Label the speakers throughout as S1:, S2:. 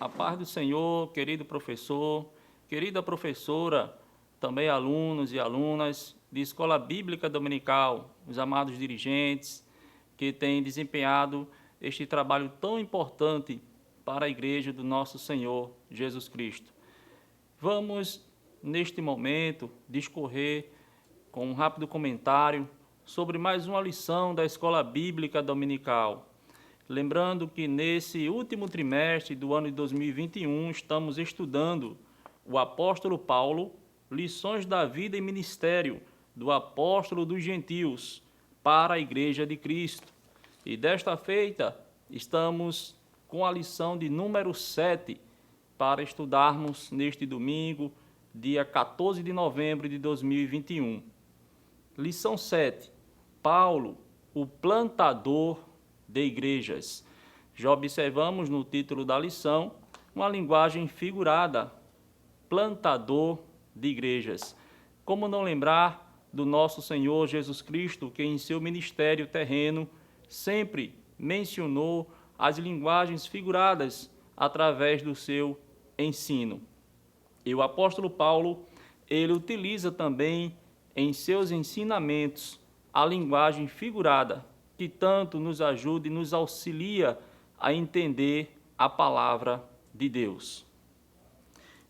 S1: A paz do Senhor, querido professor, querida professora, também alunos e alunas de Escola Bíblica Dominical, os amados dirigentes que têm desempenhado este trabalho tão importante para a Igreja do nosso Senhor Jesus Cristo. Vamos, neste momento, discorrer com um rápido comentário sobre mais uma lição da Escola Bíblica Dominical. Lembrando que nesse último trimestre do ano de 2021 estamos estudando o apóstolo Paulo, lições da vida e ministério do apóstolo dos gentios para a Igreja de Cristo. E desta feita estamos com a lição de número 7 para estudarmos neste domingo, dia 14 de novembro de 2021. Lição 7. Paulo, o plantador de igrejas. Já observamos no título da lição uma linguagem figurada, plantador de igrejas. Como não lembrar do nosso Senhor Jesus Cristo, que em seu ministério terreno sempre mencionou as linguagens figuradas através do seu ensino. E o apóstolo Paulo, ele utiliza também em seus ensinamentos a linguagem figurada, que tanto nos ajuda e nos auxilia a entender a palavra de Deus.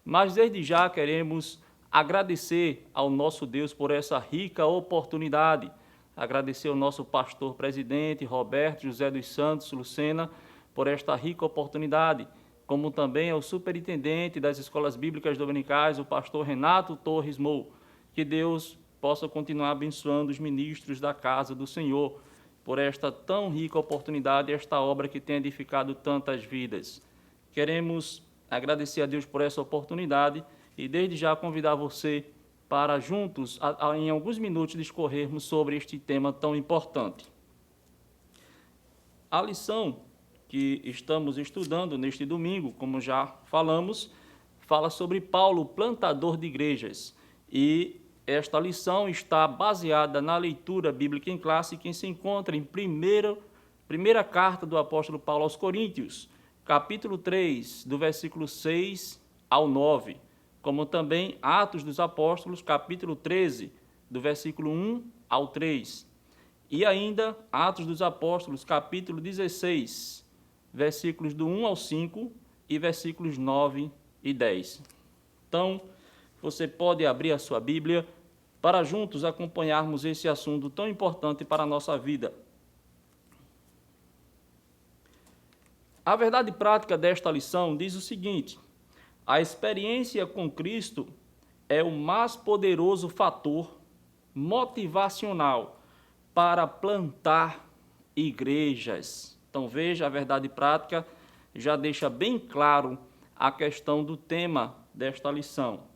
S1: Mas desde já queremos agradecer ao nosso Deus por essa rica oportunidade, agradecer ao nosso pastor presidente Roberto José dos Santos Lucena por esta rica oportunidade, como também ao superintendente das escolas bíblicas dominicais, o pastor Renato Torres Mou. Que Deus possa continuar abençoando os ministros da casa do Senhor por esta tão rica oportunidade, esta obra que tem edificado tantas vidas. Queremos agradecer a Deus por essa oportunidade e desde já convidar você para juntos, em alguns minutos, discorrermos sobre este tema tão importante. A lição que estamos estudando neste domingo, como já falamos, fala sobre Paulo, plantador de igrejas, e esta lição está baseada na leitura bíblica em classe que se encontra em primeira carta do apóstolo Paulo aos Coríntios, capítulo 3, do versículo 6 ao 9, como também Atos dos Apóstolos, capítulo 13, do versículo 1 ao 3, e ainda Atos dos Apóstolos, capítulo 16, versículos do 1 ao 5 e versículos 9 e 10. Então, você pode abrir a sua Bíblia para juntos acompanharmos esse assunto tão importante para a nossa vida. A verdade prática desta lição diz o seguinte: a experiência com Cristo é o mais poderoso fator motivacional para plantar igrejas. Então veja, a verdade prática já deixa bem claro a questão do tema desta lição.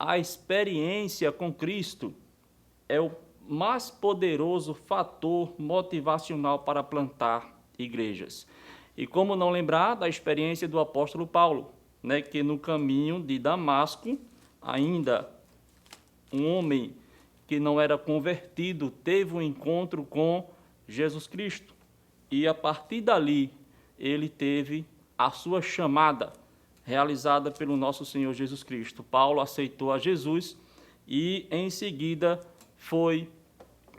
S1: A experiência com Cristo é o mais poderoso fator motivacional para plantar igrejas. E como não lembrar da experiência do apóstolo Paulo, que no caminho de Damasco, ainda um homem que não era convertido teve um encontro com Jesus Cristo. E a partir dali, ele teve a sua chamada realizada pelo nosso Senhor Jesus Cristo. Paulo aceitou a Jesus e, em seguida, foi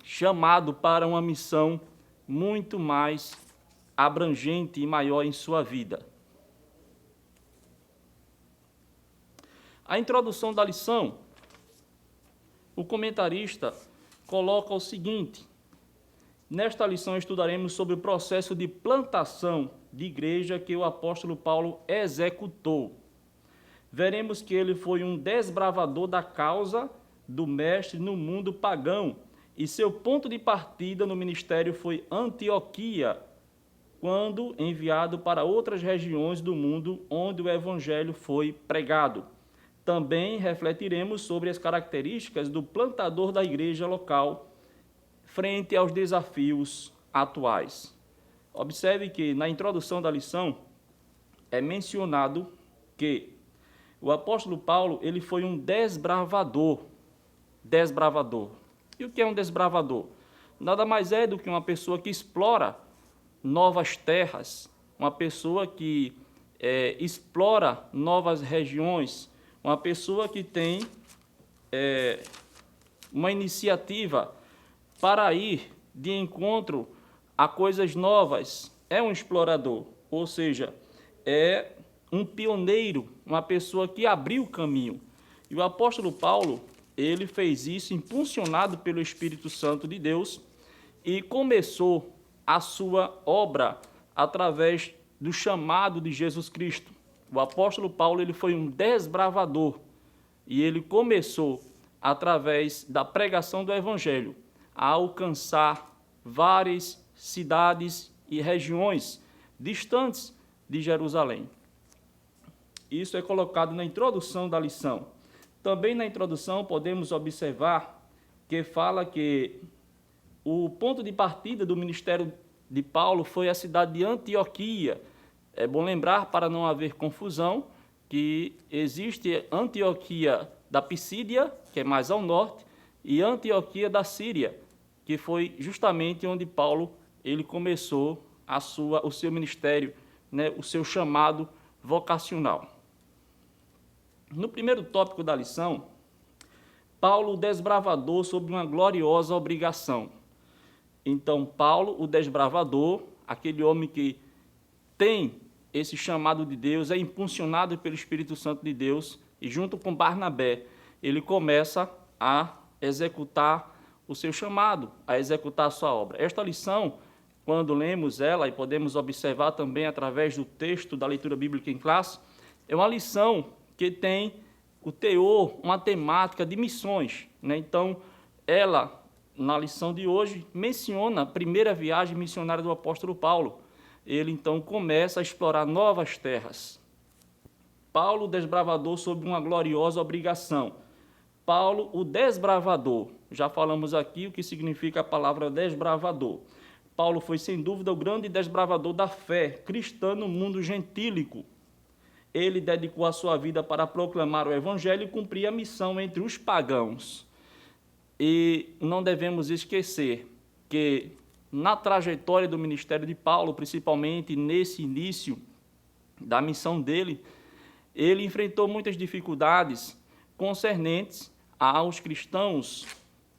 S1: chamado para uma missão muito mais abrangente e maior em sua vida. A introdução da lição, o comentarista coloca o seguinte: nesta lição estudaremos sobre o processo de plantação de igreja que o apóstolo Paulo executou. Veremos que ele foi um desbravador da causa do mestre no mundo pagão e seu ponto de partida no ministério foi Antioquia, quando enviado para outras regiões do mundo onde o evangelho foi pregado. Também refletiremos sobre as características do plantador da igreja local frente aos desafios atuais. Observe que na introdução da lição é mencionado que o apóstolo Paulo ele foi um desbravador. E o que é um desbravador? Nada mais é do que uma pessoa que explora novas terras, uma pessoa que explora novas regiões, uma pessoa que tem uma iniciativa para ir de encontro a coisas novas, é um explorador, ou seja, é um pioneiro, uma pessoa que abriu o caminho. E o apóstolo Paulo, ele fez isso impulsionado pelo Espírito Santo de Deus e começou a sua obra através do chamado de Jesus Cristo. O apóstolo Paulo, ele foi um desbravador e ele começou através da pregação do evangelho a alcançar várias cidades e regiões distantes de Jerusalém. Isso é colocado na introdução da lição. Também na introdução podemos observar que fala que o ponto de partida do ministério de Paulo foi a cidade de Antioquia. É bom lembrar, para não haver confusão, que existe Antioquia da Pisídia, que é mais ao norte, e Antioquia da Síria, que foi justamente onde Paulo ele começou o seu ministério, né, o seu chamado vocacional. No primeiro tópico da lição, Paulo, o desbravador, sobre uma gloriosa obrigação. Então, Paulo, o desbravador, aquele homem que tem esse chamado de Deus, é impulsionado pelo Espírito Santo de Deus, e junto com Barnabé, ele começa a executar o seu chamado, a executar a sua obra. Esta lição, quando lemos ela, e podemos observar também através do texto da leitura bíblica em classe, é uma lição que tem o teor, uma temática de missões, né? Então, ela, na lição de hoje, menciona a primeira viagem missionária do apóstolo Paulo. Ele, então, começa a explorar novas terras. Paulo, o desbravador, sob uma gloriosa obrigação. Paulo, o desbravador. Já falamos aqui o que significa a palavra desbravador. Paulo foi, sem dúvida, o grande desbravador da fé cristã no mundo gentílico. Ele dedicou a sua vida para proclamar o evangelho e cumprir a missão entre os pagãos. E não devemos esquecer que, na trajetória do ministério de Paulo, principalmente nesse início da missão dele, ele enfrentou muitas dificuldades concernentes aos cristãos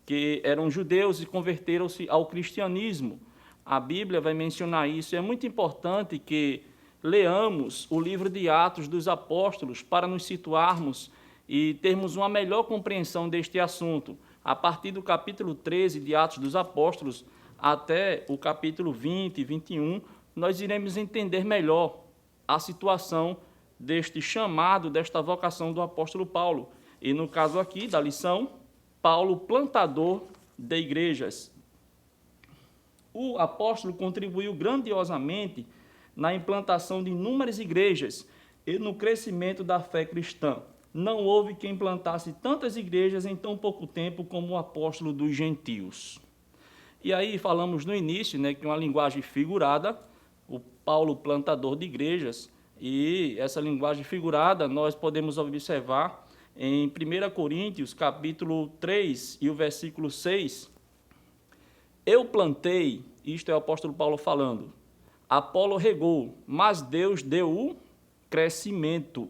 S1: que eram judeus e converteram-se ao cristianismo. A Bíblia vai mencionar isso. É muito importante que leamos o livro de Atos dos Apóstolos para nos situarmos e termos uma melhor compreensão deste assunto. A partir do capítulo 13 de Atos dos Apóstolos até o capítulo 20 e 21, nós iremos entender melhor a situação deste chamado, desta vocação do apóstolo Paulo. E no caso aqui da lição, Paulo, plantador de igrejas. O apóstolo contribuiu grandiosamente na implantação de inúmeras igrejas e no crescimento da fé cristã. Não houve quem plantasse tantas igrejas em tão pouco tempo como o apóstolo dos gentios. E aí falamos no início, né, que uma linguagem figurada, o Paulo, plantador de igrejas, e essa linguagem figurada nós podemos observar em 1 Coríntios, capítulo 3 e o versículo 6. Eu plantei, isto é o apóstolo Paulo falando, Apolo regou, mas Deus deu o crescimento.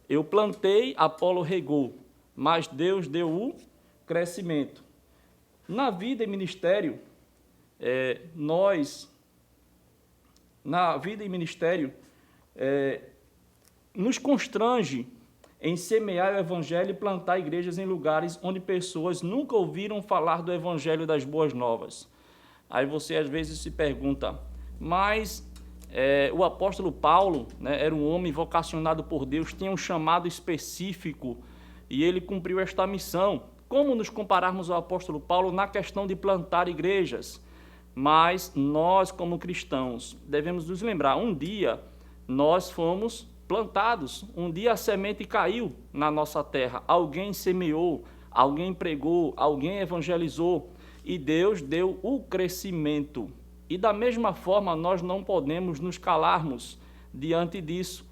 S1: Eu plantei, Apolo regou, mas Deus deu o crescimento. Na vida e ministério, nos constrange em semear o evangelho e plantar igrejas em lugares onde pessoas nunca ouviram falar do evangelho das boas novas. Aí você às vezes se pergunta, mas o apóstolo Paulo, né, era um homem vocacionado por Deus, tinha um chamado específico e ele cumpriu esta missão. Como nos compararmos ao apóstolo Paulo na questão de plantar igrejas? Mas nós, como cristãos, devemos nos lembrar, um dia nós fomos plantados, um dia a semente caiu na nossa terra, alguém semeou, alguém pregou, alguém evangelizou e Deus deu o crescimento. E da mesma forma nós não podemos nos calarmos diante disso.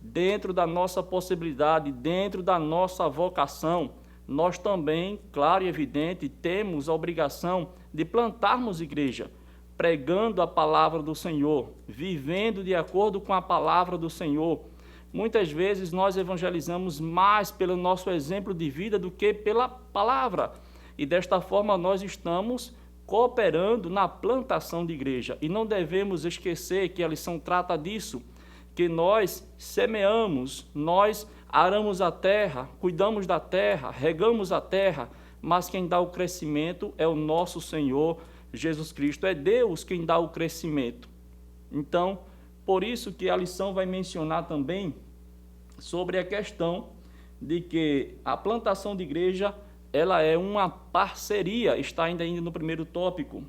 S1: Dentro da nossa possibilidade, dentro da nossa vocação, nós também, claro e evidente, temos a obrigação de plantarmos igreja, pregando a palavra do Senhor, vivendo de acordo com a palavra do Senhor. Muitas vezes nós evangelizamos mais pelo nosso exemplo de vida do que pela palavra. E desta forma nós estamos cooperando na plantação de igreja. E não devemos esquecer que a lição trata disso, que nós semeamos, nós aramos a terra, cuidamos da terra, regamos a terra, mas quem dá o crescimento é o nosso Senhor Jesus Cristo. É Deus quem dá o crescimento. Então, por isso que a lição vai mencionar também sobre a questão de que a plantação de igreja, ela é uma parceria, está ainda no primeiro tópico.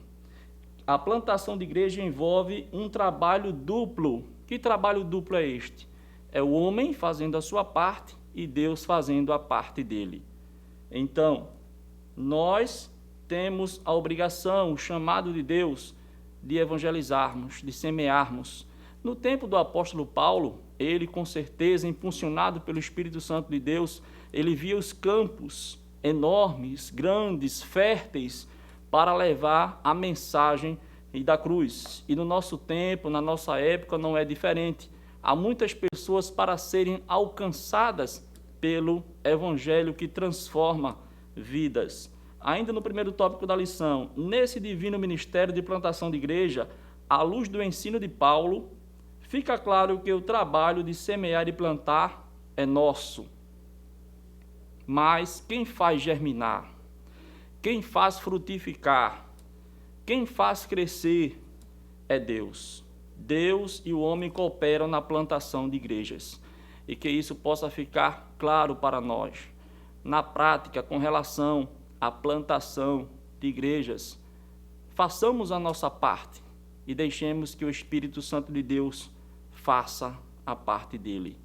S1: A plantação de igreja envolve um trabalho duplo. Que trabalho duplo é este? É o homem fazendo a sua parte e Deus fazendo a parte dele. Então, nós temos a obrigação, o chamado de Deus, de evangelizarmos, de semearmos. No tempo do apóstolo Paulo, ele com certeza, impulsionado pelo Espírito Santo de Deus, ele via os campos enormes, grandes, férteis, para levar a mensagem da cruz. E no nosso tempo, na nossa época, não é diferente. Há muitas pessoas para serem alcançadas pelo Evangelho que transforma vidas. Ainda no primeiro tópico da lição, nesse divino ministério de plantação de igreja, à luz do ensino de Paulo, fica claro que o trabalho de semear e plantar é nosso. Mas quem faz germinar, quem faz frutificar, quem faz crescer é Deus. Deus e o homem cooperam na plantação de igrejas. E que isso possa ficar claro para nós. Na prática, com relação à plantação de igrejas, façamos a nossa parte e deixemos que o Espírito Santo de Deus faça a parte dele.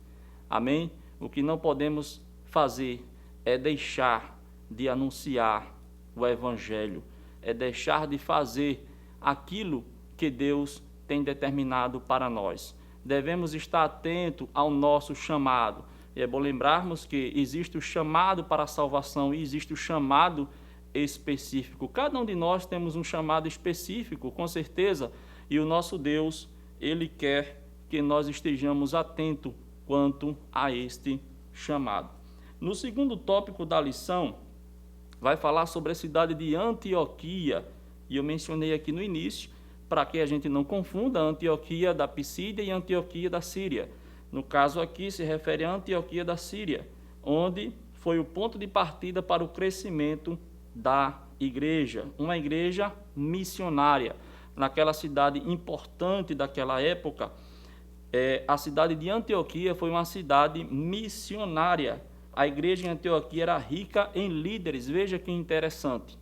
S1: Amém? O que não podemos fazer é deixar de anunciar o Evangelho, é deixar de fazer aquilo que Deus tem determinado para nós. Devemos estar atentos ao nosso chamado. E é bom lembrarmos que existe o chamado para a salvação e existe o chamado específico. Cada um de nós temos um chamado específico, com certeza, e o nosso Deus, Ele quer que nós estejamos atentos quanto a este chamado. No segundo tópico da lição, vai falar sobre a cidade de Antioquia, e eu mencionei aqui no início, para que a gente não confunda a Antioquia da Pisídia e a Antioquia da Síria. No caso aqui se refere à Antioquia da Síria, onde foi o ponto de partida para o crescimento da igreja, uma igreja missionária. Naquela cidade importante daquela época, a cidade de Antioquia foi uma cidade missionária. A igreja em Antioquia era rica em líderes. Veja que interessante.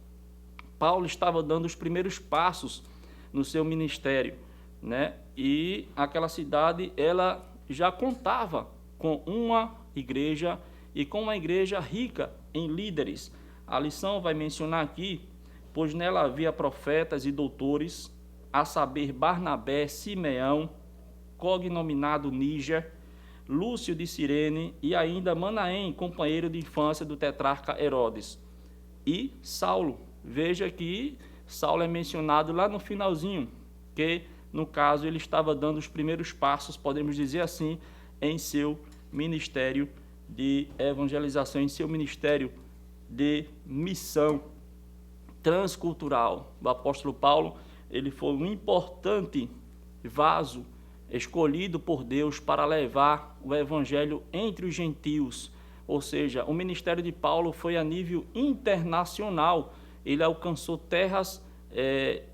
S1: Paulo estava dando os primeiros passos no seu ministério, né? E aquela cidade, ela já contava com uma igreja e com uma igreja rica em líderes. A lição vai mencionar aqui, pois nela havia profetas e doutores, a saber Barnabé, Simeão, cognominado Níger, Lúcio de Cirene e ainda Manaém, companheiro de infância do tetrarca Herodes. E Saulo. Veja que Saulo é mencionado lá no finalzinho, que no caso ele estava dando os primeiros passos, podemos dizer assim, em seu ministério de evangelização, em seu ministério de missão transcultural. O apóstolo Paulo, ele foi um importante vaso escolhido por Deus para levar o evangelho entre os gentios, ou seja, o ministério de Paulo foi a nível internacional. Ele alcançou terras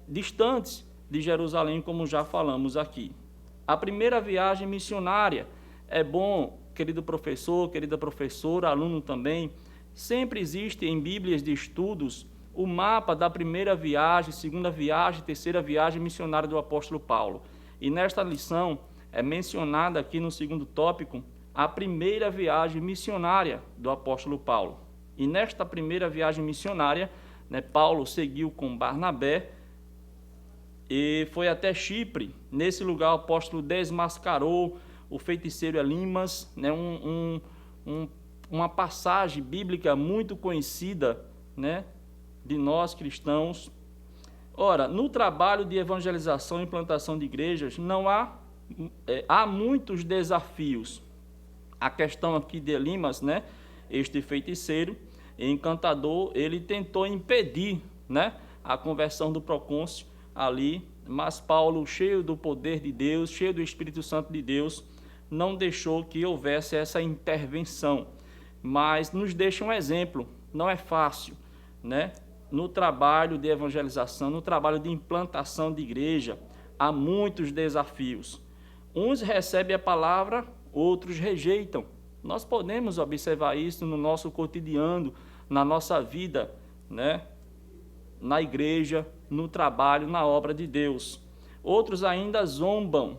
S1: distantes de Jerusalém, como já falamos aqui. A primeira viagem missionária, é bom, querido professor, querida professora, aluno também, sempre existe em bíblias de estudos o mapa da primeira viagem, segunda viagem, terceira viagem missionária do apóstolo Paulo. E nesta lição é mencionada aqui no segundo tópico a primeira viagem missionária do apóstolo Paulo. E nesta primeira viagem missionária, Paulo seguiu com Barnabé e foi até Chipre. Nesse lugar o apóstolo desmascarou o feiticeiro Elimas, uma passagem bíblica muito conhecida, de nós cristãos. Ora, no trabalho de evangelização e implantação de igrejas, não há muitos desafios. A questão aqui de Elimas, né, este feiticeiro encantador, ele tentou impedir, né, a conversão do procônsul ali, mas Paulo, cheio do poder de Deus, cheio do Espírito Santo de Deus, não deixou que houvesse essa intervenção, mas nos deixa um exemplo. Não é fácil, né? No trabalho de evangelização, no trabalho de implantação de igreja, há muitos desafios. Uns recebem a palavra, outros rejeitam. Nós podemos observar isso no nosso cotidiano, na nossa vida, né? Na igreja, no trabalho, na obra de Deus. Outros ainda zombam.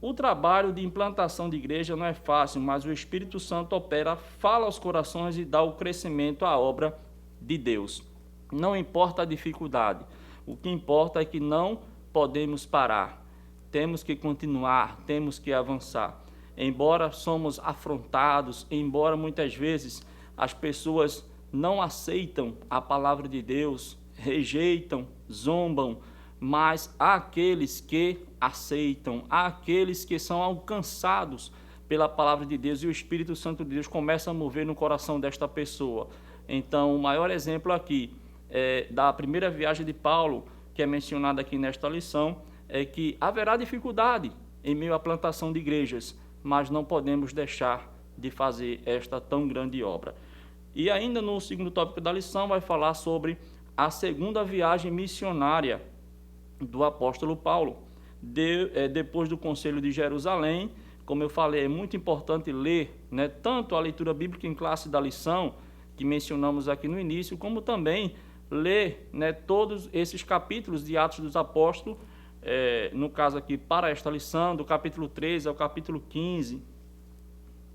S1: O trabalho de implantação de igreja não é fácil, mas o Espírito Santo opera, fala aos corações e dá o crescimento à obra de Deus. Não importa a dificuldade, o que importa é que não podemos parar. Temos que continuar, temos que avançar. Embora somos afrontados, embora muitas vezes as pessoas não aceitam a palavra de Deus, rejeitam, zombam, mas há aqueles que aceitam, há aqueles que são alcançados pela palavra de Deus e o Espírito Santo de Deus começa a mover no coração desta pessoa. Então, o maior exemplo aqui da primeira viagem de Paulo, que é mencionada aqui nesta lição, é que haverá dificuldade em meio à plantação de igrejas, mas não podemos deixar de fazer esta tão grande obra. E ainda no segundo tópico da lição vai falar sobre a segunda viagem missionária do apóstolo Paulo. Depois do Concílio de Jerusalém, como eu falei, é muito importante ler, né, tanto a leitura bíblica em classe da lição, que mencionamos aqui no início, como também ler, né, todos esses capítulos de Atos dos Apóstolos, no caso aqui para esta lição, do capítulo 13 ao capítulo 15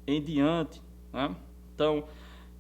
S1: em diante, né? Então,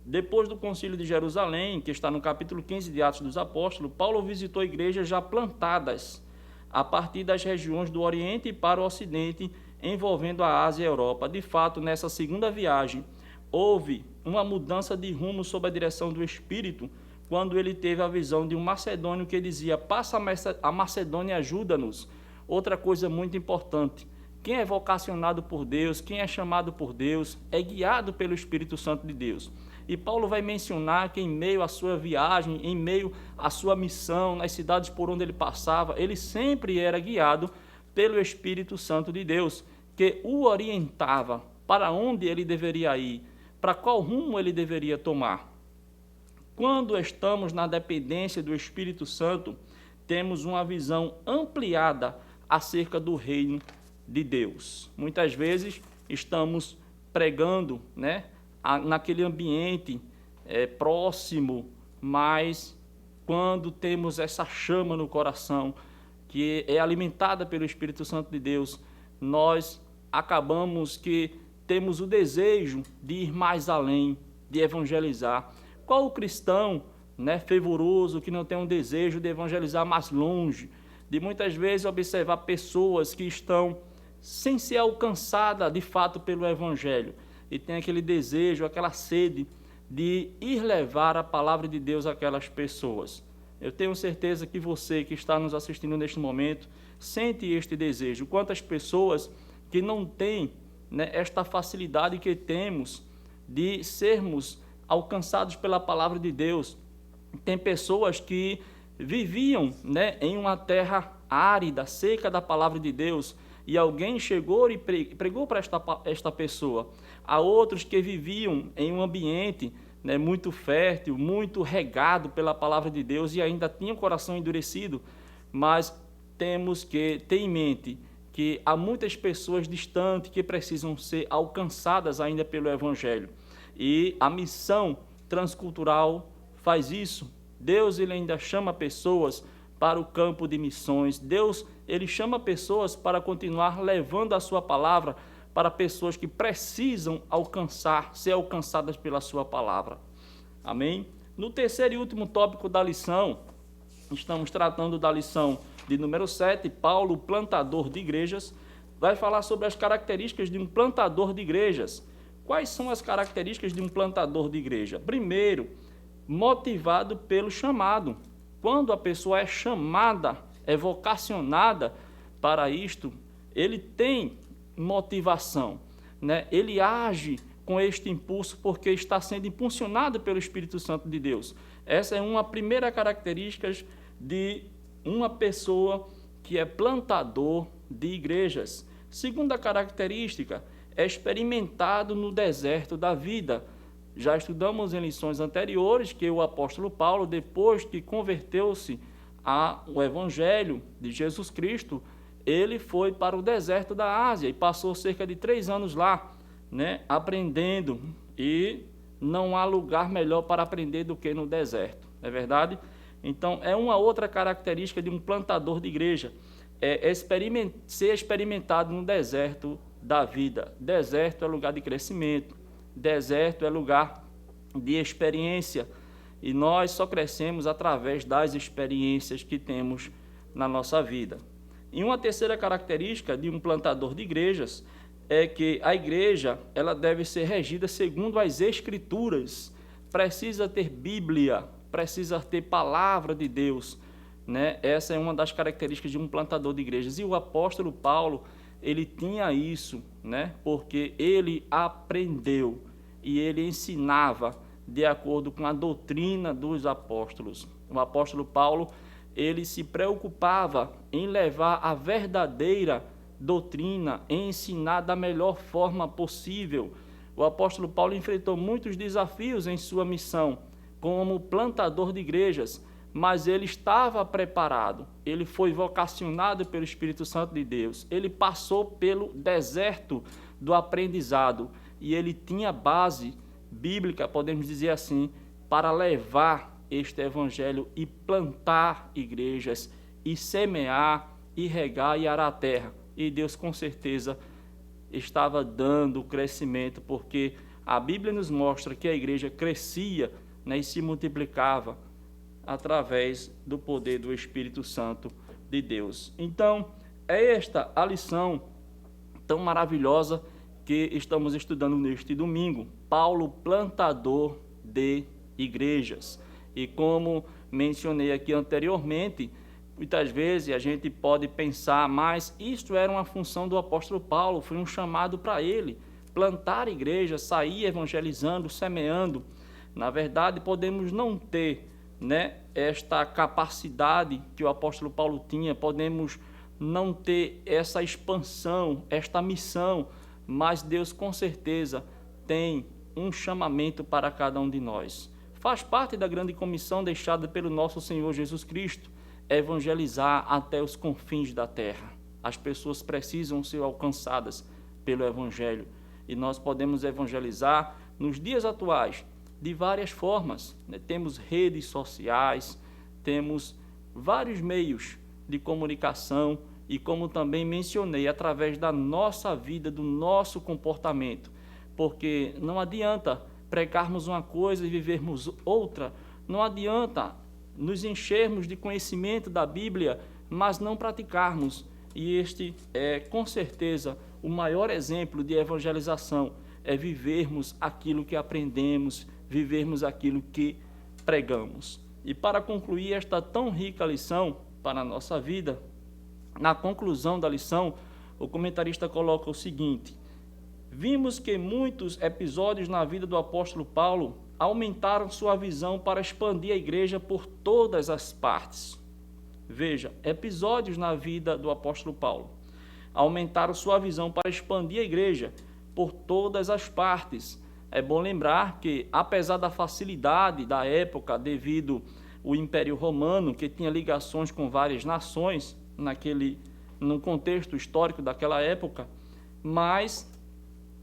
S1: depois do Concílio de Jerusalém, que está no capítulo 15 de Atos dos Apóstolos, Paulo visitou igrejas já plantadas a partir das regiões do Oriente para o Ocidente, envolvendo a Ásia e a Europa. De fato, nessa segunda viagem, houve uma mudança de rumo sob a direção do Espírito, quando ele teve a visão de um macedônio que dizia: passa a Macedônia e ajuda-nos. Outra coisa muito importante, quem é vocacionado por Deus, quem é chamado por Deus, é guiado pelo Espírito Santo de Deus. E Paulo vai mencionar que em meio à sua viagem, em meio à sua missão, nas cidades por onde ele passava, ele sempre era guiado pelo Espírito Santo de Deus, que o orientava para onde ele deveria ir, para qual rumo ele deveria tomar. Quando estamos na dependência do Espírito Santo, temos uma visão ampliada acerca do reino de Deus. Muitas vezes estamos pregando, né, naquele ambiente próximo, mas quando temos essa chama no coração, que é alimentada pelo Espírito Santo de Deus, nós acabamos que temos o desejo de ir mais além, de evangelizar. Qual o cristão, né, fervoroso, que não tem um desejo de evangelizar mais longe, de muitas vezes observar pessoas que estão sem ser alcançadas de fato pelo Evangelho, e tem aquele desejo, aquela sede de ir levar a palavra de Deus àquelas pessoas. Eu tenho certeza que você que está nos assistindo neste momento sente este desejo. Quantas pessoas que não têm, né, esta facilidade que temos de sermos alcançados pela palavra de Deus. Tem pessoas que viviam, né, em uma terra árida, seca da palavra de Deus, e alguém chegou e pregou para esta pessoa. Há outros que viviam em um ambiente, né, muito fértil, muito regado pela palavra de Deus e ainda tinham o coração endurecido, mas temos que ter em mente que há muitas pessoas distantes que precisam ser alcançadas ainda pelo Evangelho. E a missão transcultural faz isso. Deus ele ainda chama pessoas para o campo de missões. Deus ele chama pessoas para continuar levando a sua palavra para pessoas que precisam ser alcançadas pela sua palavra. Amém? No terceiro e último tópico da lição, estamos tratando da lição de número 7, Paulo, plantador de igrejas, vai falar sobre as características de um plantador de igrejas. Quais são as características de um plantador de igreja? Primeiro, motivado pelo chamado. quando a pessoa é chamada, é vocacionada para isto, ele tem motivação, né? Ele age com este impulso porque está sendo impulsionado pelo Espírito Santo de Deus. Essa é uma primeira característica de uma pessoa que é plantador de igrejas. Segunda característica, é experimentado no deserto da vida. Já estudamos em lições anteriores que o apóstolo Paulo, depois que converteu-se ao Evangelho de Jesus Cristo, ele foi para o deserto da Ásia e passou cerca de 3 anos lá, né, aprendendo, e não há lugar melhor para aprender do que no deserto, não é verdade? Então, é uma outra característica de um plantador de igreja, ser experimentado no deserto da vida. Deserto é lugar de crescimento, deserto é lugar de experiência, e nós só crescemos através das experiências que temos na nossa vida. E uma terceira característica de um plantador de igrejas é que a igreja ela deve ser regida segundo as Escrituras, precisa ter Bíblia, precisa ter palavra de Deus, né? Essa é uma das características de um plantador de igrejas. E o apóstolo Paulo, ele tinha isso, né? Porque ele aprendeu e ele ensinava de acordo com a doutrina dos apóstolos. O apóstolo Paulo, ele se preocupava em levar a verdadeira doutrina, em ensinar da melhor forma possível. O apóstolo Paulo enfrentou muitos desafios em sua missão como plantador de igrejas, mas ele estava preparado, ele foi vocacionado pelo Espírito Santo de Deus, ele passou pelo deserto do aprendizado e ele tinha base bíblica, podemos dizer assim, para levar este evangelho e plantar igrejas, e semear, e regar e arar a terra. E Deus com certeza estava dando crescimento, porque a Bíblia nos mostra que a igreja crescia, né, e se multiplicava através do poder do Espírito Santo de Deus. Então, é esta a lição tão maravilhosa que estamos estudando neste domingo. Paulo, plantador de igrejas. E como mencionei aqui anteriormente, muitas vezes a gente pode pensar, mas isto era uma função do apóstolo Paulo, foi um chamado para ele, plantar igrejas, sair evangelizando, semeando. Na verdade, podemos não ter, né, esta capacidade que o apóstolo Paulo tinha, podemos não ter essa expansão, esta missão, mas Deus com certeza tem um chamamento para cada um de nós. Faz parte da grande comissão deixada pelo nosso Senhor Jesus Cristo, evangelizar até os confins da terra. As pessoas precisam ser alcançadas pelo Evangelho, e nós podemos evangelizar nos dias atuais de várias formas, né? Temos redes sociais, temos vários meios de comunicação e, como também mencionei, através da nossa vida, do nosso comportamento, porque não adianta pregarmos uma coisa e vivermos outra, não adianta nos enchermos de conhecimento da Bíblia, mas não praticarmos. E este é, com certeza, o maior exemplo de evangelização, é vivermos aquilo que aprendemos, vivermos aquilo que pregamos. E para concluir esta tão rica lição para a nossa vida, na conclusão da lição, o comentarista coloca o seguinte: vimos que muitos episódios na vida do apóstolo Paulo aumentaram sua visão para expandir a igreja por todas as partes. Veja, episódios na vida do apóstolo Paulo aumentaram sua visão para expandir a igreja por todas as partes. É bom lembrar que, apesar da facilidade da época, devido ao Império Romano, que tinha ligações com várias nações no contexto histórico daquela época, mas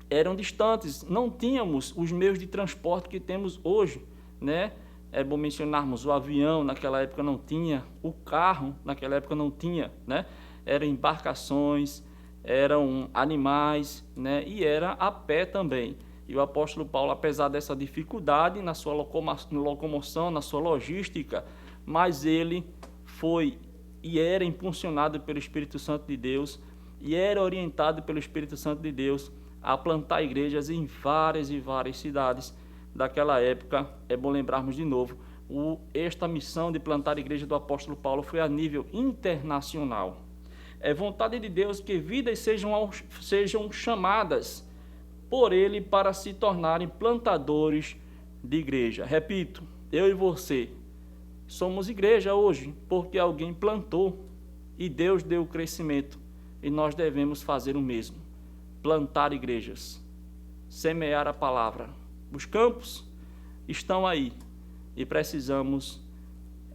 S1: eram distantes, não tínhamos os meios de transporte que temos hoje, né? É bom mencionarmos o avião, naquela época não tinha, o carro, naquela época não tinha, né? Eram embarcações, eram animais, né? E era a pé também. E o apóstolo Paulo, apesar dessa dificuldade na sua locomoção, na sua logística, mas ele foi e era impulsionado pelo Espírito Santo de Deus e era orientado pelo Espírito Santo de Deus a plantar igrejas em várias e várias cidades daquela época. É bom lembrarmos de novo, esta missão de plantar a igreja do apóstolo Paulo foi a nível internacional. É vontade de Deus que vidas sejam chamadas por Ele para se tornarem plantadores de igreja. Repito, eu e você somos igreja hoje porque alguém plantou e Deus deu o crescimento, e nós devemos fazer o mesmo, plantar igrejas, semear a palavra. Os campos estão aí e precisamos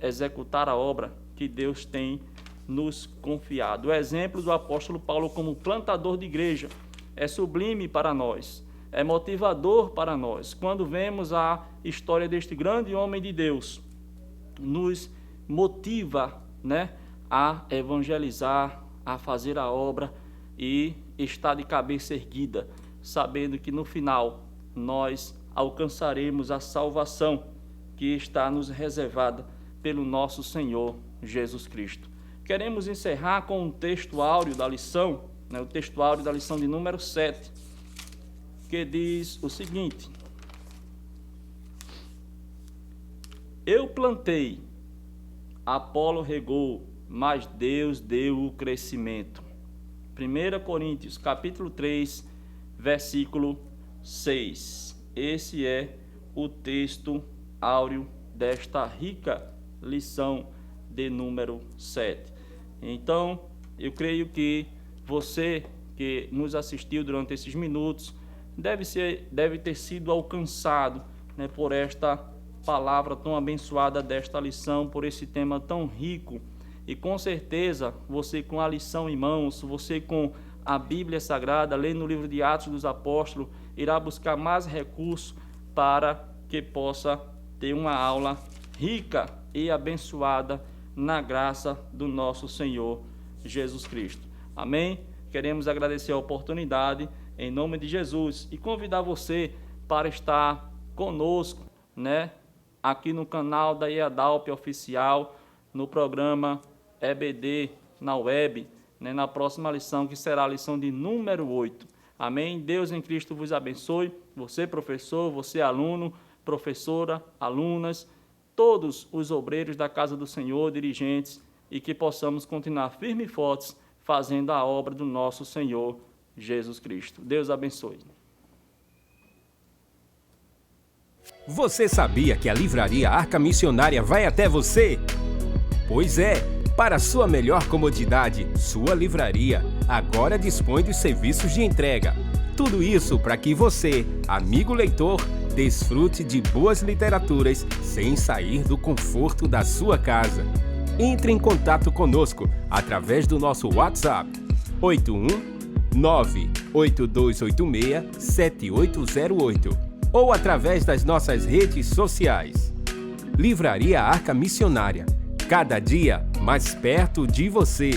S1: executar a obra que Deus tem nos confiado. O exemplo do apóstolo Paulo como plantador de igreja é sublime para nós, é motivador para nós. Quando vemos a história deste grande homem de Deus, nos motiva, a evangelizar, a fazer a obra e estar de cabeça erguida, sabendo que no final nós alcançaremos a salvação que está nos reservada pelo nosso Senhor Jesus Cristo. Queremos encerrar com um texto áureo da lição, o texto áureo da lição de número 7, que diz o seguinte: eu plantei, Apolo regou, mas Deus deu o crescimento. 1 Coríntios, capítulo 3, versículo 6. Esse é o texto áureo desta rica lição de número 7. Então, eu creio que você que nos assistiu durante esses minutos deve ter sido alcançado, por esta palavra tão abençoada desta lição, por esse tema tão rico. E com certeza, você com a lição em mãos, você com a Bíblia Sagrada, lendo o livro de Atos dos Apóstolos, irá buscar mais recursos para que possa ter uma aula rica e abençoada na graça do nosso Senhor Jesus Cristo. Amém? Queremos agradecer a oportunidade em nome de Jesus e convidar você para estar conosco, aqui no canal da EADALP Oficial, no programa EBD na web, na próxima lição, que será a lição de número 8. Amém? Deus em Cristo vos abençoe, você professor, você aluno, professora, alunas, todos os obreiros da casa do Senhor, dirigentes, e que possamos continuar firmes e fortes fazendo a obra do nosso Senhor Jesus Cristo. Deus abençoe.
S2: Você sabia que a Livraria Arca Missionária vai até você? Pois é, para sua melhor comodidade, sua livraria agora dispõe dos serviços de entrega. Tudo isso para que você, amigo leitor, desfrute de boas literaturas sem sair do conforto da sua casa. Entre em contato conosco através do nosso WhatsApp 81982867808 ou através das nossas redes sociais. Livraria Arca Missionária, cada dia mais perto de você.